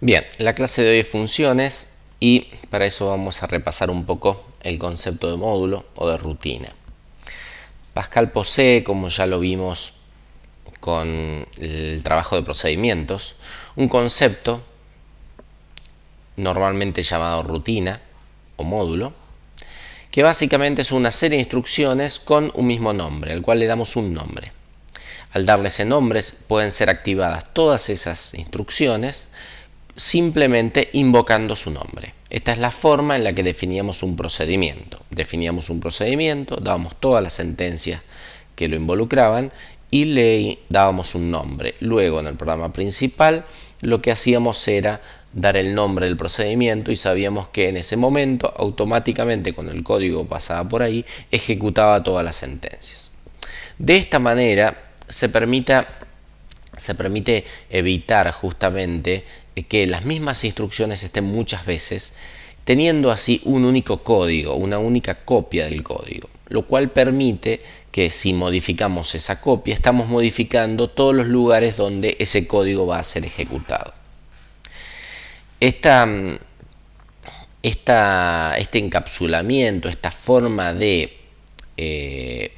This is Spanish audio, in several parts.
Bien, la clase de hoy es funciones y para eso vamos a repasar un poco el concepto de módulo o de rutina. Pascal posee, como ya lo vimos con el trabajo de procedimientos, un concepto normalmente llamado rutina o módulo, que básicamente es una serie de instrucciones con un mismo nombre, al cual le damos un nombre. Al darle ese nombre pueden ser activadas todas esas instrucciones simplemente invocando su nombre. Esta es la forma en la que definíamos un procedimiento. Definíamos un procedimiento, dábamos todas las sentencias que lo involucraban y le dábamos un nombre. Luego, en el programa principal, lo que hacíamos era dar el nombre del procedimiento y sabíamos que en ese momento, automáticamente, cuando el código pasaba por ahí, ejecutaba todas las sentencias. De esta manera se permite evitar justamente que las mismas instrucciones estén muchas veces teniendo así un único código, una única copia del código, lo cual permite que si modificamos esa copia estamos modificando todos los lugares donde ese código va a ser ejecutado. Este encapsulamiento, esta forma de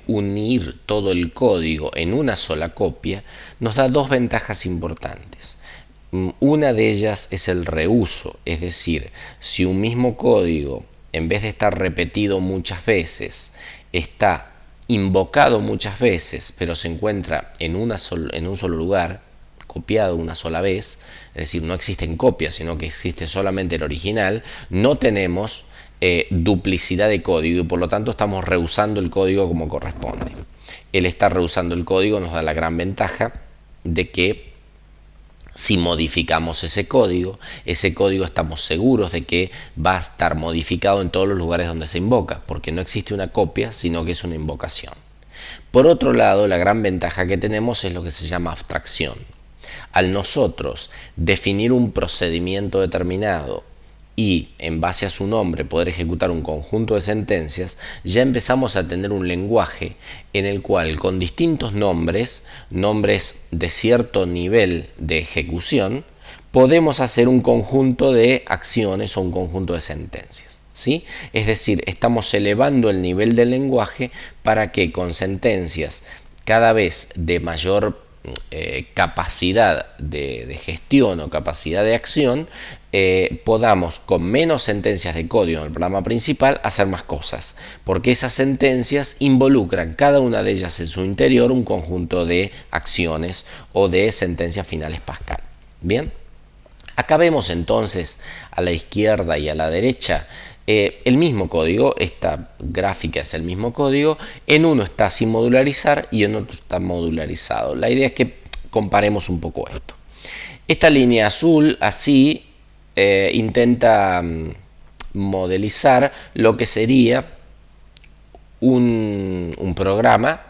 unir todo el código en una sola copia nos da dos ventajas importantes. Una de ellas es el reuso, es decir, si un mismo código, en vez de estar repetido muchas veces, está invocado muchas veces, pero se encuentra en un solo lugar, copiado una sola vez, es decir, no existen copias, sino que existe solamente el original, no tenemos duplicidad de código y por lo tanto estamos reusando el código como corresponde. El estar reusando el código nos da la gran ventaja de que si modificamos ese código estamos seguros de que va a estar modificado en todos los lugares donde se invoca, porque no existe una copia, sino que es una invocación. Por otro lado, la gran ventaja que tenemos es lo que se llama abstracción. Al nosotros definir un procedimiento determinado y en base a su nombre poder ejecutar un conjunto de sentencias, ya empezamos a tener un lenguaje en el cual con distintos nombres de cierto nivel de ejecución, podemos hacer un conjunto de acciones o un conjunto de sentencias. ¿Sí? Es decir, estamos elevando el nivel del lenguaje para que con sentencias cada vez de mayor capacidad de gestión o capacidad de acción, podamos con menos sentencias de código en el programa principal hacer más cosas, porque esas sentencias involucran cada una de ellas en su interior un conjunto de acciones o de sentencias finales Pascal. Bien, acá vemos entonces a la izquierda y a la derecha el mismo código, esta gráfica es el mismo código, en uno está sin modularizar y en otro está modularizado. La idea es que comparemos un poco esto. Esta línea azul así intenta modelizar lo que sería un programa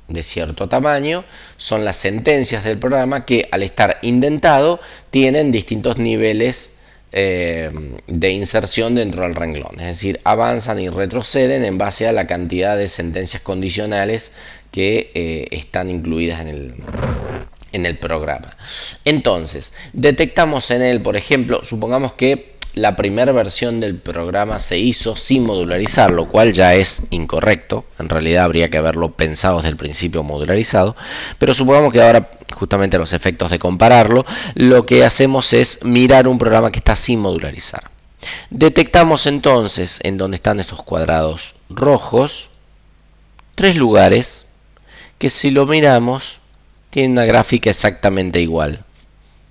de cierto tamaño, son las sentencias del programa que al estar indentado tienen distintos niveles de inserción dentro del renglón, es decir, avanzan y retroceden en base a la cantidad de sentencias condicionales que están incluidas en el programa. Entonces, detectamos en él, por ejemplo, supongamos que la primera versión del programa se hizo sin modularizar, lo cual ya es incorrecto. En realidad habría que haberlo pensado desde el principio modularizado. Pero supongamos que ahora, justamente a los efectos de compararlo, lo que hacemos es mirar un programa que está sin modularizar. Detectamos entonces, en donde están estos cuadrados rojos, tres lugares que si lo miramos tienen una gráfica exactamente igual.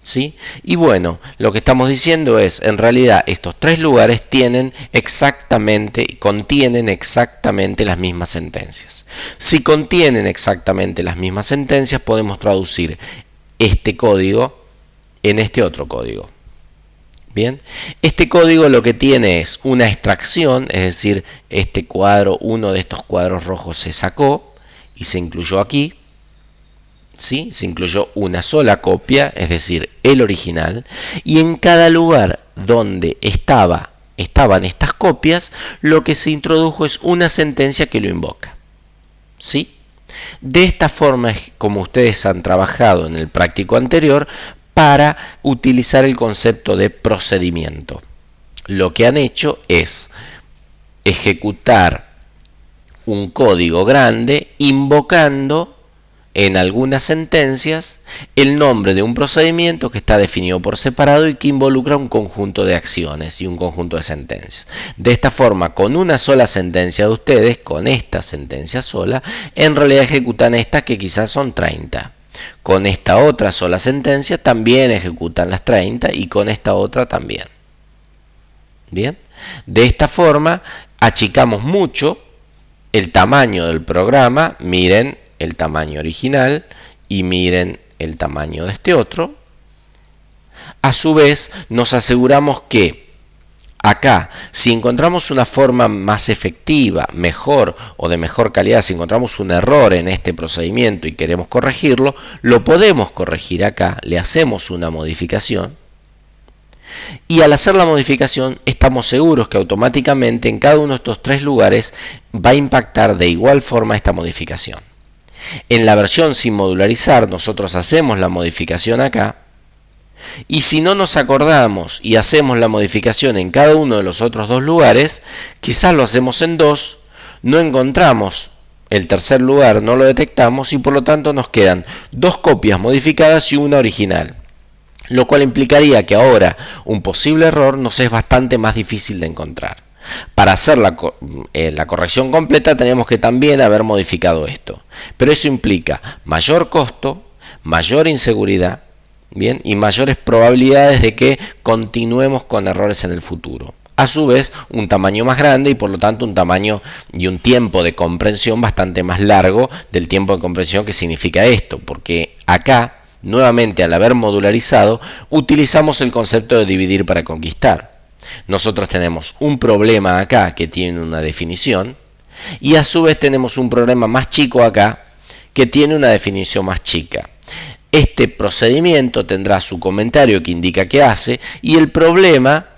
¿Sí? Y bueno, lo que estamos diciendo es, en realidad, estos tres lugares contienen exactamente las mismas sentencias. Si contienen exactamente las mismas sentencias, podemos traducir este código en este otro código. Bien, este código lo que tiene es una extracción, es decir, uno de estos cuadros rojos se sacó y se incluyó aquí. ¿Sí? Se incluyó una sola copia, es decir, el original, y en cada lugar donde estaban estas copias, lo que se introdujo es una sentencia que lo invoca. ¿Sí? De esta forma es como ustedes han trabajado en el práctico anterior para utilizar el concepto de procedimiento. Lo que han hecho es ejecutar un código grande invocando en algunas sentencias el nombre de un procedimiento que está definido por separado y que involucra un conjunto de acciones y un conjunto de sentencias. De esta forma, con una sola sentencia de ustedes, con esta sentencia sola, en realidad ejecutan estas que quizás son 30. Con esta otra sola sentencia también ejecutan las 30 y con esta otra también. Bien, de esta forma achicamos mucho el tamaño del programa. Miren el tamaño original y miren el tamaño de este otro. A su vez, nos aseguramos que acá, si encontramos una forma más efectiva, mejor o de mejor calidad, si encontramos un error en este procedimiento y queremos corregirlo, lo podemos corregir acá, le hacemos una modificación. Y al hacer la modificación estamos seguros que automáticamente en cada uno de estos tres lugares va a impactar de igual forma esta modificación. En la versión sin modularizar nosotros hacemos la modificación acá, y si no nos acordamos y hacemos la modificación en cada uno de los otros dos lugares, quizás lo hacemos en dos, no encontramos el tercer lugar, no lo detectamos y por lo tanto nos quedan dos copias modificadas y una original. Lo cual implicaría que ahora un posible error nos es bastante más difícil de encontrar. Para hacer la corrección completa tenemos que también haber modificado esto. Pero eso implica mayor costo, mayor inseguridad, bien, y mayores probabilidades de que continuemos con errores en el futuro. A su vez, un tamaño más grande y por lo tanto un tamaño y un tiempo de comprensión bastante más largo del tiempo de comprensión que significa esto, porque acá, nuevamente al haber modularizado, utilizamos el concepto de dividir para conquistar. Nosotros tenemos un problema acá que tiene una definición y a su vez tenemos un problema más chico acá que tiene una definición más chica. Este procedimiento tendrá su comentario que indica qué hace y el problema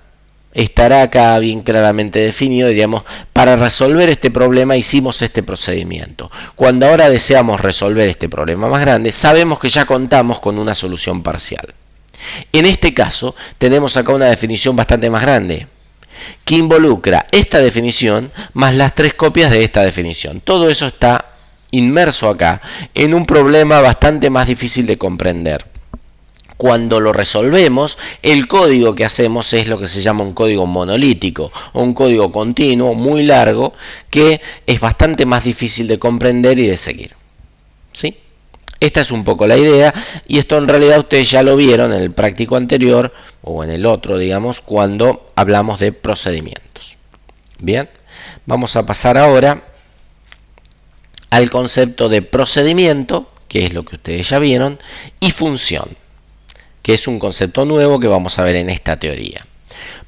estará acá bien claramente definido. Diríamos, para resolver este problema hicimos este procedimiento. Cuando ahora deseamos resolver este problema más grande, sabemos que ya contamos con una solución parcial. En este caso, tenemos acá una definición bastante más grande, que involucra esta definición más las tres copias de esta definición. Todo eso está inmerso acá en un problema bastante más difícil de comprender. Cuando lo resolvemos, el código que hacemos es lo que se llama un código monolítico o un código continuo muy largo que es bastante más difícil de comprender y de seguir. ¿Sí? Esta es un poco la idea y esto en realidad ustedes ya lo vieron en el práctico anterior o en el otro, digamos, cuando hablamos de procedimientos. Bien, vamos a pasar ahora al concepto de procedimiento, que es lo que ustedes ya vieron, y función, que es un concepto nuevo que vamos a ver en esta teoría.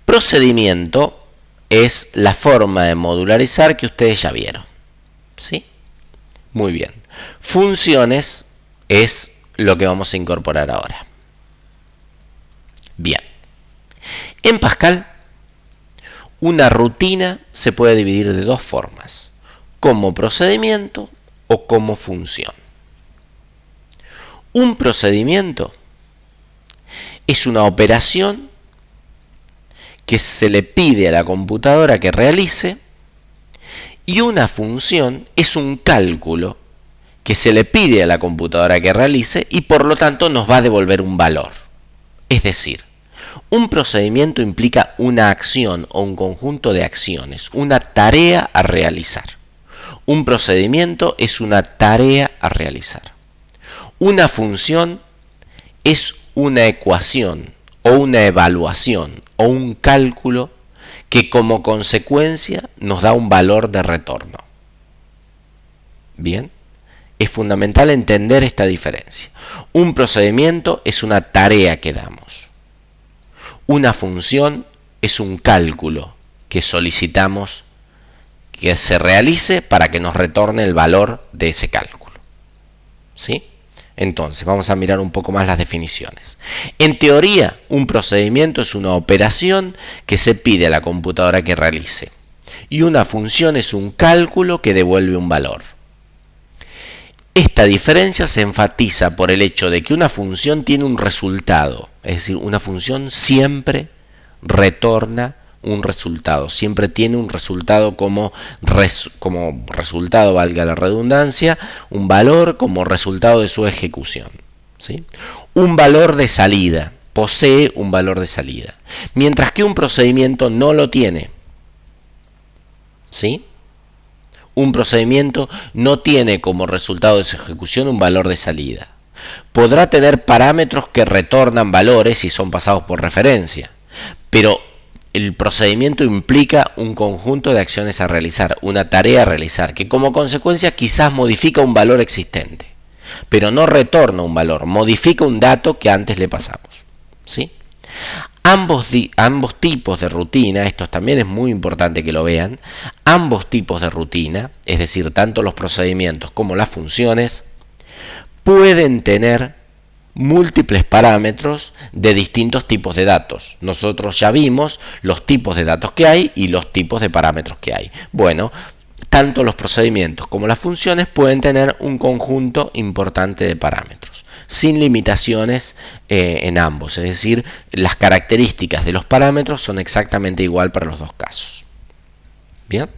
Procedimiento es la forma de modularizar que ustedes ya vieron. ¿Sí? Muy bien. Funciones es lo que vamos a incorporar ahora. Bien. En Pascal, una rutina se puede dividir de dos formas: como procedimiento o como función. Un procedimiento es una operación que se le pide a la computadora que realice y una función es un cálculo que se le pide a la computadora que realice y por lo tanto nos va a devolver un valor. Es decir, un procedimiento implica una acción o un conjunto de acciones, una tarea a realizar. Un procedimiento es una tarea a realizar. Una función es una ecuación o una evaluación o un cálculo que como consecuencia nos da un valor de retorno. Bien, es fundamental entender esta diferencia. Un procedimiento es una tarea que damos. Una función es un cálculo que solicitamos que se realice para que nos retorne el valor de ese cálculo. ¿Sí? Entonces, vamos a mirar un poco más las definiciones. En teoría, un procedimiento es una operación que se pide a la computadora que realice. Y una función es un cálculo que devuelve un valor. Esta diferencia se enfatiza por el hecho de que una función tiene un resultado, es decir, una función siempre retorna un resultado, siempre tiene un resultado como resultado, valga la redundancia, un valor como resultado de su ejecución, ¿sí? Un valor de salida, posee un valor de salida, mientras que un procedimiento no lo tiene, ¿sí? Un procedimiento no tiene como resultado de su ejecución un valor de salida. Podrá tener parámetros que retornan valores y son pasados por referencia, pero el procedimiento implica un conjunto de acciones a realizar, una tarea a realizar, que como consecuencia quizás modifica un valor existente, pero no retorna un valor, modifica un dato que antes le pasamos, ¿sí? Ambos tipos de rutina, esto también es muy importante que lo vean, ambos tipos de rutina, es decir, tanto los procedimientos como las funciones, pueden tener múltiples parámetros de distintos tipos de datos. Nosotros ya vimos los tipos de datos que hay y los tipos de parámetros que hay. Bueno, tanto los procedimientos como las funciones pueden tener un conjunto importante de parámetros, sin limitaciones en ambos, es decir, las características de los parámetros son exactamente igual para los dos casos. Bien.